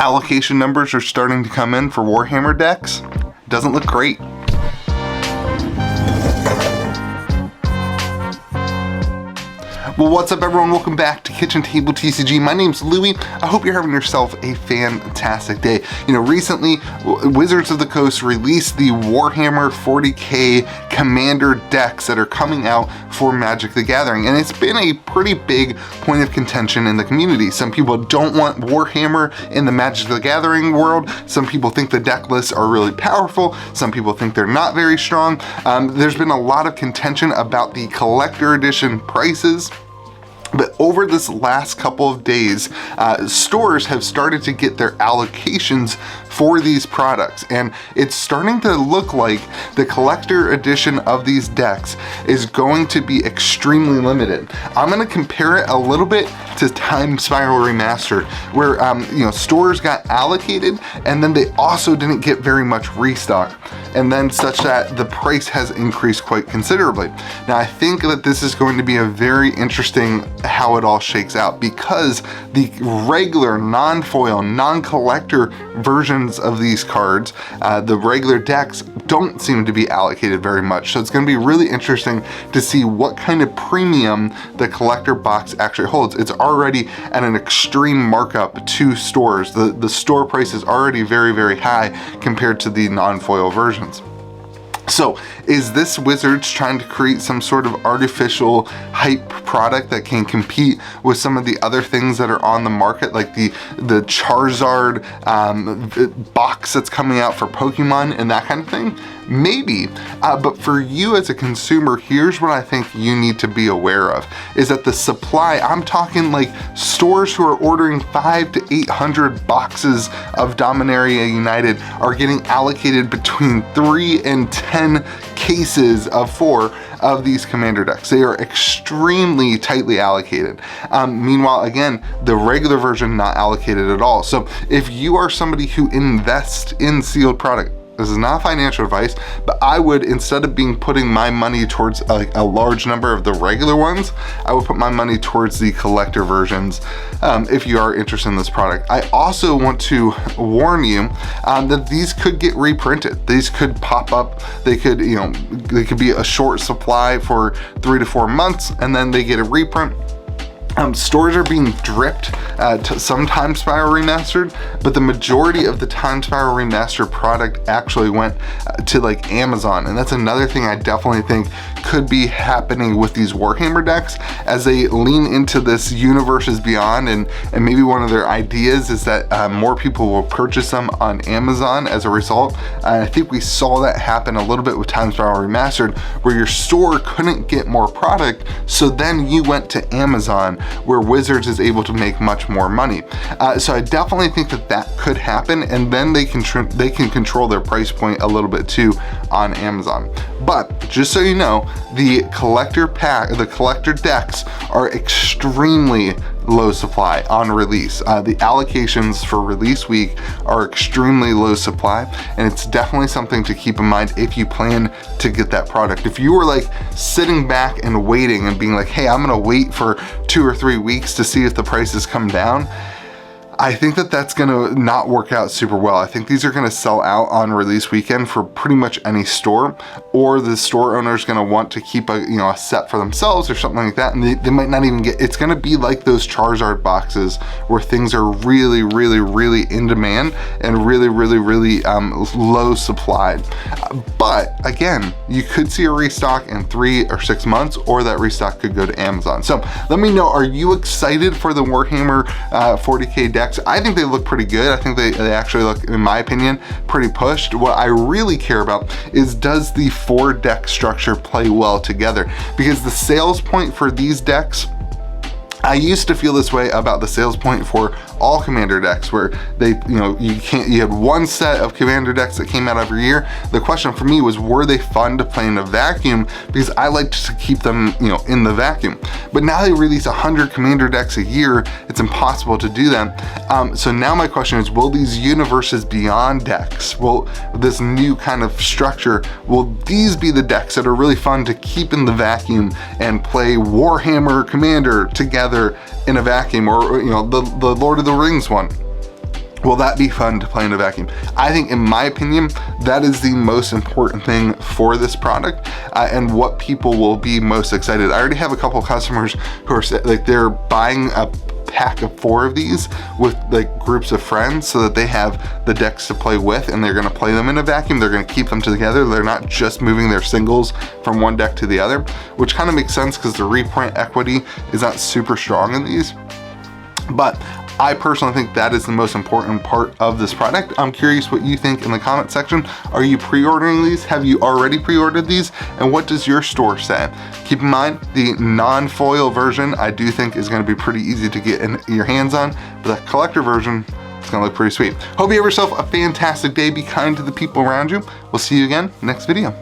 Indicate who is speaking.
Speaker 1: allocation numbers are starting to come in for Warhammer decks. Doesn't look great. Well, what's up everyone? Welcome back to Kitchen Table TCG. My name's Louie. I hope you're having yourself a fantastic day. You know, recently Wizards of the Coast released the Warhammer 40k Commander decks that are coming out for Magic the Gathering, and it's been a pretty big point of contention in the community. Some people don't want Warhammer in the Magic the Gathering world. Some people think the deck lists are really powerful. Some people think they're not very strong. There's been a lot of contention about the collector edition prices. But over this last couple of days, stores have started to get their allocations for these products, and it's starting to look like the collector edition of these decks is going to be extremely limited. I'm going to compare it a little bit to Time Spiral Remastered, where stores got allocated and then they also didn't get very much restock, and then such that the price has increased quite considerably. Now I think that this is going to be a very interesting how it all shakes out, because the regular non-foil, non-collector versions of these cards, the regular decks, don't seem to be allocated very much. So it's going to be really interesting to see what kind of premium the collector box actually holds. It's already at an extreme markup to stores. The store price is already very, very high compared to the non-foil versions. So is this Wizards trying to create some sort of artificial hype product that can compete with some of the other things that are on the market, like the Charizard box that's coming out for Pokemon and that kind of thing? Maybe, but for you as a consumer, here's what I think you need to be aware of, is that the supply, I'm talking like stores who are ordering 500 to 800 boxes of Dominaria United are getting allocated between 3 and 10 cases of 4 of these commander decks. They are extremely tightly allocated. Meanwhile, again, the regular version not allocated at all. So if you are somebody who invests in sealed product, this is not financial advice, but I would, instead of putting my money towards a large number of the regular ones, I would put my money towards the collector versions if you are interested in this product. I also want to warn you that these could get reprinted. These could pop up. They could be a short supply for 3 to 4 months, and then they get a reprint. Stores are being dripped to some Time Spiral Remastered, but the majority of the Time Spiral Remastered product actually went to like Amazon, and that's another thing I definitely think could be happening with these Warhammer decks as they lean into this Universes Beyond, and maybe one of their ideas is that more people will purchase them on Amazon as a result. I think we saw that happen a little bit with Time Spiral Remastered, where your store couldn't get more product, so then you went to Amazon, where Wizards is able to make much more money. So I definitely think that could happen, and then they can control their price point a little bit too on Amazon. But just so you know, the collector decks are extremely low supply on release. The allocations for release week are extremely low supply, and it's definitely something to keep in mind if you plan to get that product. If you were like sitting back and waiting and being like, hey, I'm gonna wait for 2 or 3 weeks to see if the prices come down, I think that that's gonna not work out super well. I think these are gonna sell out on release weekend for pretty much any store, or the store owner is gonna want to keep a set for themselves or something like that, and they might not even get. It's gonna be like those Charizard boxes where things are really, really, really in demand and really, really, really low supplied. But again, you could see a restock in 3 or 6 months, or that restock could go to Amazon. So let me know, are you excited for the Warhammer 40k decks? I think they look pretty good. I think they actually look, in my opinion, pretty pushed. What I really care about is, does the 4 deck structure play well together? Because the sales point for these decks, I used to feel this way about the sales point for all commander decks, where you had one set of commander decks that came out every year. The question for me was, were they fun to play in a vacuum? Because I liked to keep them, in the vacuum. But now they release 100 commander decks a year. It's impossible to do that. So now my question is, will these Universes Beyond decks, will this new kind of structure, will these be the decks that are really fun to keep in the vacuum and play Warhammer Commander together in a vacuum, or the Lord of the Rings one? Will that be fun to play in a vacuum? I think, in my opinion, that is the most important thing for this product, and what people will be most excited. I already have a couple customers who are like, they're buying a pack of 4 of these with like groups of friends so that they have the decks to play with, and they're gonna play them in a vacuum. They're gonna keep them together. They're not just moving their singles from one deck to the other, which kind of makes sense because the reprint equity is not super strong in these. But I personally think that is the most important part of this product. I'm curious what you think in the comment section. Are you pre-ordering these? Have you already pre-ordered these? And what does your store say? Keep in mind, the non-foil version I do think is gonna be pretty easy to get in your hands on, but the collector version, it's gonna look pretty sweet. Hope you have yourself a fantastic day. Be kind to the people around you. We'll see you again next video.